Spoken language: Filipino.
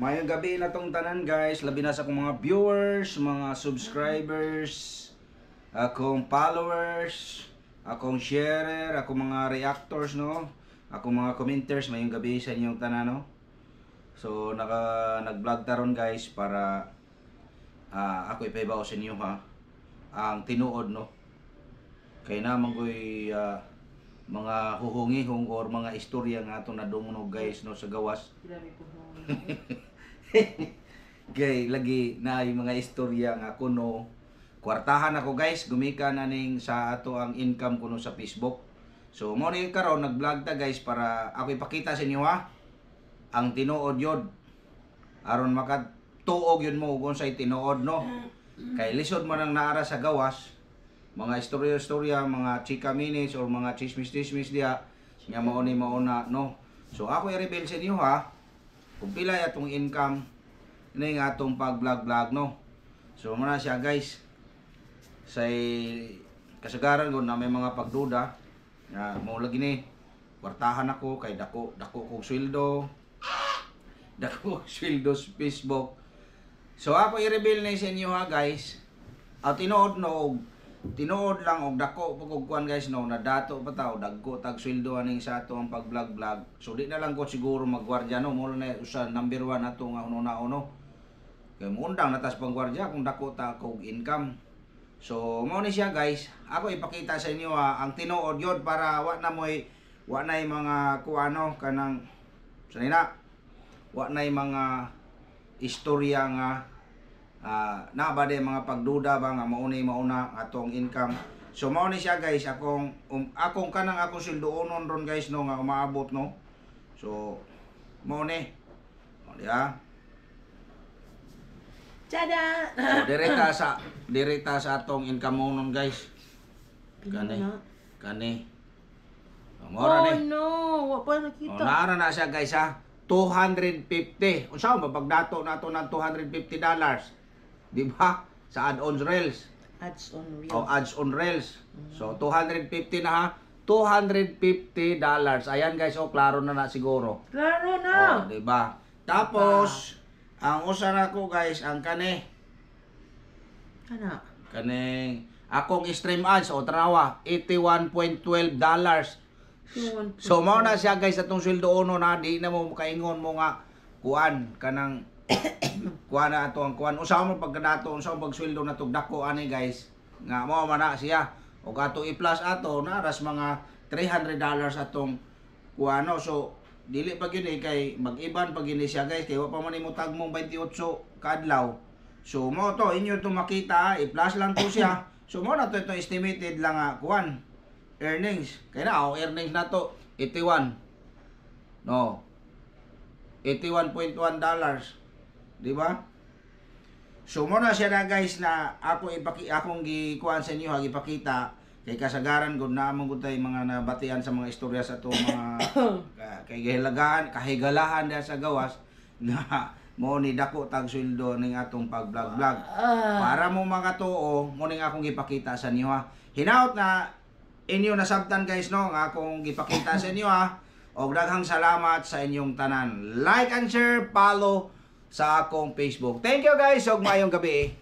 Mayong gabi na tong tanan guys, labi na sa akong mga viewers, mga subscribers, akong followers, akong sharer, akong mga reactors no, akong mga commenters, mayong gabi sa inyong tanan no. So nag-vlog taron guys para ako ipaibaw sa inyo ha ang tinuod no. Kay naman ko'y mga huhungihong or mga istorya nga atong nadungnog guys no sa gawas. Gay lagi na yung mga istorya nga kuno kwartahan ako guys, gumika na ning sa ato ang income kuno sa Facebook. So mo ni karon nag-vlog ta guys para ako ipakita sa inyo ha ang tinuod yod aron makatuog yun mo kung say tinuod no. Kay lisod mo nang naara sa gawas mga istorya-istorya, mga chika minutes or mga chismis-chismis diya nga mauni mauna no. So ako i-reveal sa inyo ha kung pila atong income ini nga atong pag-vlog no. So muna siya guys say kasagaran ko na may mga pagduda nga mo lagi ni kwartahan ako kay dako kog sweldo dako sweldo sa Facebook. So ako i-reveal na sa inyo ha guys at tinuod no tinuod lang og dako pag kuan guys no nadato pa taw dagko tag sweldo aning sa ato ang pag-vlog. So di na lang ko siguro magwardya no mo na usa number 1 ato nga una-uno. Kay muundang natas pang gwardya kung dako ta kog income. So mo ni siya guys, ako ipakita sa inyo ang tinuod yod para wa na mga kuano kanang sanina. Wa na mga istorya nga na ba de mga pagduda ba nga mauna atong income. So mao ni siya guys akong kanang akong sweldo-onon ron guys no nga umaabot no. So mao ni diha tada. So direkta sa atong income mo nun guys. Kani. Mora ni. No, wa pa nakita. Naara na siya guys ha. 250. Unsa ba pagdato nato ng $250? Di ba? Sa add-ons reels. Ads on reels. O ads on reels. So 250 na ha. $250. Ayan guys, klaro na siguro. Klaro na. Di ba? Tapos ang usa na ko guys, ang kani akong stream ads o tanawa $81.12. So mao na siya guys atong sweldo uno na di na mo kaingon mo nga kuan kanang kuan na ato ang kuan usaw mo pagkadato unsa pag sweldo na tug dako ani guys nga mao man na siya o kato i-plus ato na ras mga $300 atong kuano. So dili pa gyud kay mag-iban pag ini siya guys kay wa pa man imo tagmong 28 kadlaw. So mo to inyo to makita i-plus lang to siya. So mo na to estimated lang nga kuan earnings. Kaya na earnings na to 81. No. $81.1. Di ba? So mo na siya na guys na akong gikuan sa inyo ipakita kay kasagaran gud na among gud tay mga nabatian sa mga istorya sa to mga kay kahigalahan diha sa gawas na mo ni dako tag sweldo ning atong pag-vlog. Para mo makatuo mo ning akong gipakita sa inyo ha. Hinaut na inyo nasabtan guys no nga akong gipakita sa inyo ha. Og daghang salamat sa inyong tanan. Like and share, follow sa akong Facebook. Thank you guys ug maayong gabi.